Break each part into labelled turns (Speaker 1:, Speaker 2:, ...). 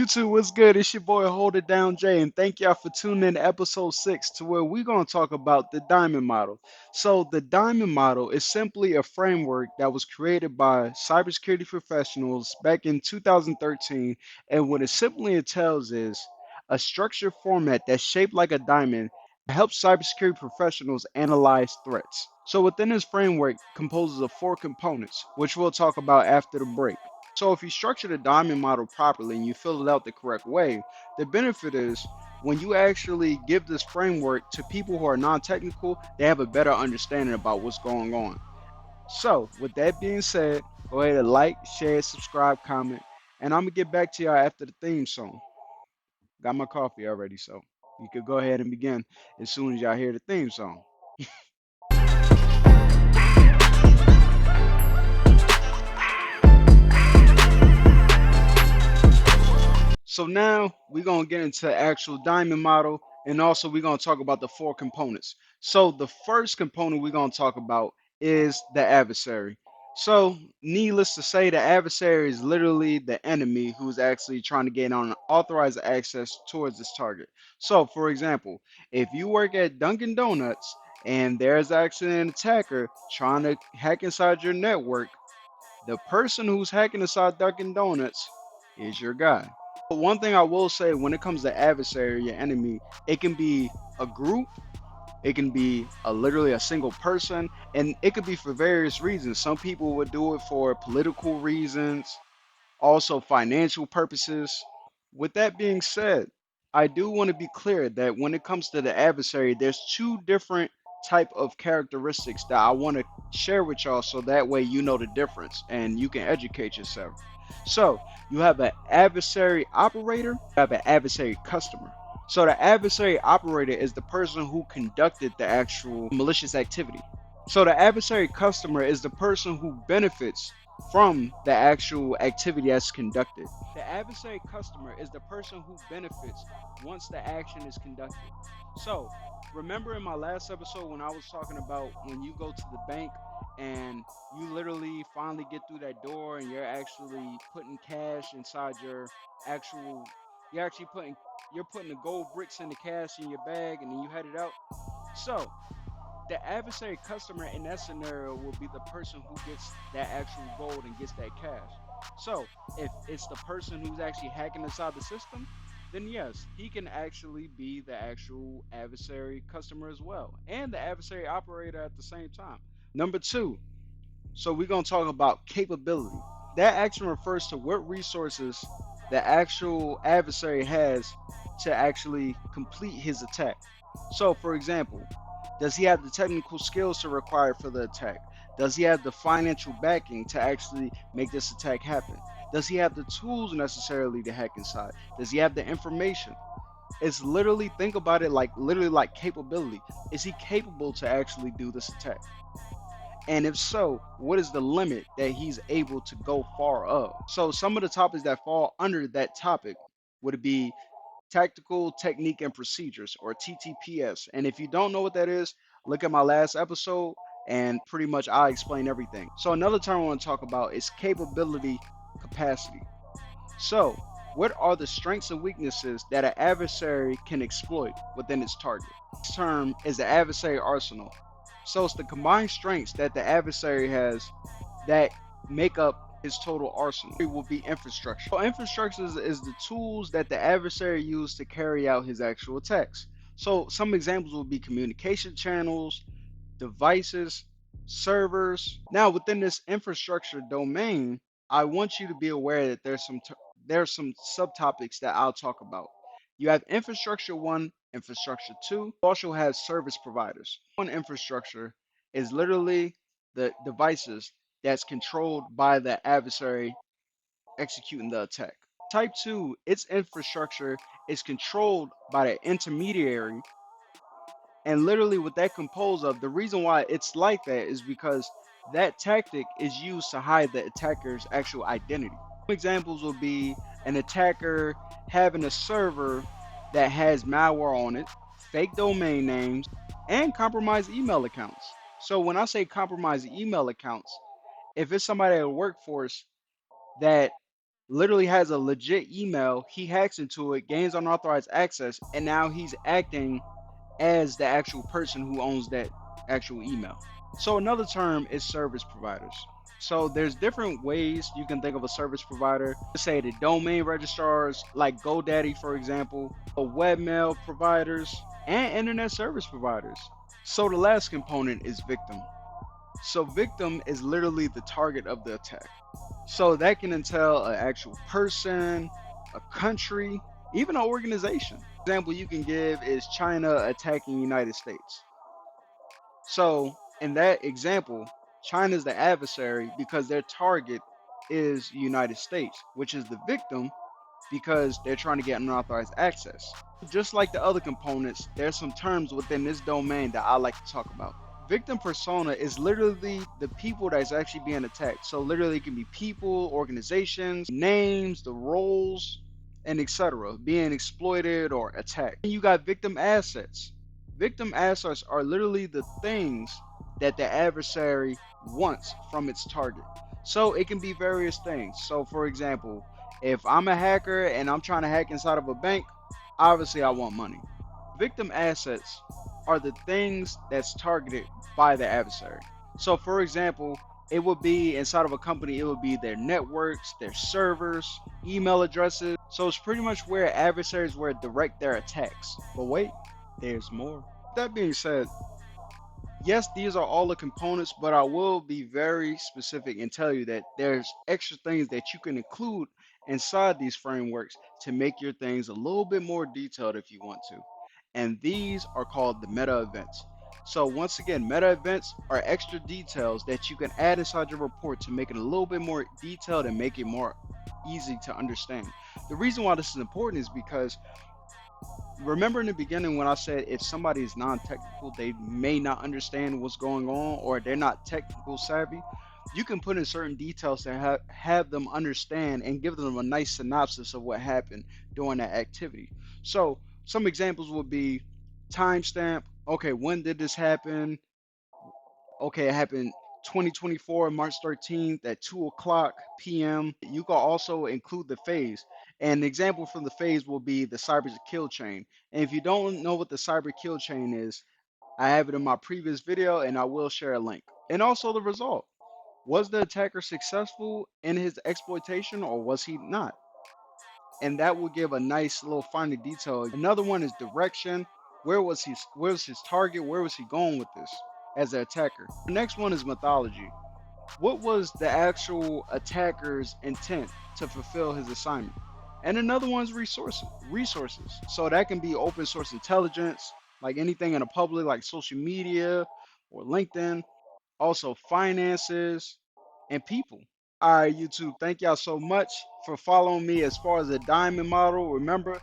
Speaker 1: YouTube, what's good? It's your boy Hold It Down Jay, and thank y'all for tuning in to episode 6 to where we're going to talk about the Diamond Model. So, the Diamond Model is simply a framework that was created by cybersecurity professionals back in 2013, and what it simply entails is a structured format that's shaped like a diamond that helps cybersecurity professionals analyze threats. So, within this framework composes of four components, which we'll talk about after the break. So if you structure the diamond model properly and you fill it out the correct way, the benefit is when you actually give this framework to people who are non-technical, they have a better understanding about what's going on. So with that being said, go ahead and like, share, subscribe, comment, and I'm gonna get back to y'all after the theme song. Got my coffee already, so you could go ahead and begin as soon as y'all hear the theme song. So now we're gonna get into the actual diamond model, and also we're gonna talk about the four components. So the first component we're gonna talk about is the adversary. So needless to say, the adversary is literally the enemy who's actually trying to gain unauthorized access towards this target. So for example, if you work at Dunkin' Donuts and there's actually an attacker trying to hack inside your network, the person who's hacking inside Dunkin' Donuts is your guy. But one thing I will say when it comes to adversary, your enemy, it can be a group, it can be literally a single person, and it could be for various reasons. Some people would do it for political reasons, also financial purposes. With that being said, I do want to be clear that when it comes to the adversary, there's two different type of characteristics that I want to share with y'all so that way you know the difference and you can educate yourself. So you have an adversary operator, you have an adversary customer. So the adversary operator is the person who conducted the actual malicious activity. So the adversary customer is the person who benefits from the actual activity that's conducted. The adversary customer is the person who benefits once the action is conducted. So, remember in my last episode when I was talking about when you go to the bank and you literally finally get through that door and you're actually putting cash inside your actual you're actually putting the gold bricks in the cash in your bag and then you head it out. So, the adversary customer in that scenario will be the person who gets that actual gold and gets that cash. So if it's the person who's actually hacking inside the system, then yes, he can actually be the actual adversary customer as well, and the adversary operator at the same time. Number two, so we're going to talk about capability. That action refers to what resources the actual adversary has to actually complete his attack. So, for example, does he have the technical skills to require for the attack? Does he have the financial backing to actually make this attack happen? Does he have the tools necessarily to hack inside? Does he have the information? It's literally, think about it like literally like capability. Is he capable to actually do this attack? And if so, what is the limit that he's able to go far of? So some of the topics that fall under that topic would be tactical technique and procedures, or TTPS. And if you don't know what that is, look at my last episode and pretty much I explain everything. So another term I want to talk about is capability capacity. So what are the strengths and weaknesses that an adversary can exploit within its target? This term is the adversary arsenal. So it's the combined strengths that the adversary has that make up his total arsenal. It will be infrastructure. So infrastructure is the tools that the adversary uses to carry out his actual attacks. So some examples will be communication channels, devices, servers. Now within this infrastructure domain, I want you to be aware that there's some subtopics that I'll talk about. You have infrastructure 1, infrastructure 2. You also have service providers. One infrastructure is literally the devices that's controlled by the adversary executing the attack. Type 2, its infrastructure is controlled by the intermediary, and literally what that composed of, the reason why it's like that is because that tactic is used to hide the attacker's actual identity. Examples will be an attacker having a server that has malware on it, fake domain names, and compromised email accounts. So when I say compromised email accounts, if it's somebody at a workforce that literally has a legit email. He hacks into it, gains unauthorized access, and now he's acting as the actual person who owns that actual email. So another term is service providers. So there's different ways you can think of a service provider. Let's say the domain registrars like GoDaddy, for example, or webmail providers, and internet service providers. So the last component is victim. So victim is literally the target of the attack. So that can entail an actual person, a country, even an organization. Example you can give is China attacking the United States. So in that example, China is the adversary because their target is the United States, which is the victim because they're trying to get unauthorized access. Just like the other components, there's some terms within this domain that I like to talk about. Victim persona is literally the people that's actually being attacked. So literally it can be people, organizations, names, the roles, and etc. being exploited or attacked. And you got victim assets. Victim assets are literally the things that the adversary wants from its target. So it can be various things. So for example, if I'm a hacker and I'm trying to hack inside of a bank, obviously I want money. Victim assets are the things that's targeted by the adversary. So, for example, it would be inside of a company, it would be their networks, their servers, email addresses. So, it's pretty much where adversaries will direct their attacks. But wait, there's more. That being said, yes, these are all the components, but I will be very specific and tell you that there's extra things that you can include inside these frameworks to make your things a little bit more detailed if you want to. And these are called the meta events. So once again, meta events are extra details that you can add inside your report to make it a little bit more detailed and make it more easy to understand. The reason why this is important is because remember in the beginning when I said if somebody is non-technical, they may not understand what's going on or they're not technical savvy. You can put in certain details to have them understand and give them a nice synopsis of what happened during that activity. So some examples would be timestamp. Okay, when did this happen? Okay, it happened 2024, March 13th at 2 o'clock p.m. You can also include the phase. An example from the phase will be the cyber kill chain. And if you don't know what the cyber kill chain is, I have it in my previous video and I will share a link. And also the result. Was the attacker successful in his exploitation or was he not? And that will give a nice little finer detail. Another one is direction. Where was his target? Where was he going with this as an attacker? The next one is mythology. What was the actual attacker's intent to fulfill his assignment? And another one's resources. So that can be open source intelligence, like anything in the public, like social media or LinkedIn. Also finances and people. All right, YouTube, thank y'all so much for following me as far as the diamond model. Remember,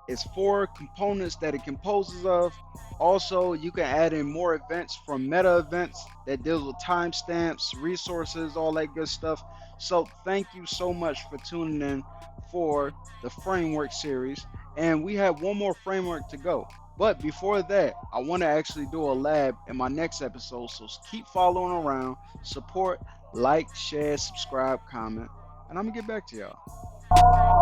Speaker 1: it's 4 components that it composes of. Also, you can add in more events from meta events that deals with timestamps, resources, all that good stuff. So thank you so much for tuning in for the framework series. And we have one more framework to go. But before that, I want to actually do a lab in my next episode. So keep following around, support, like, share, subscribe, comment, and I'm going to get back to y'all.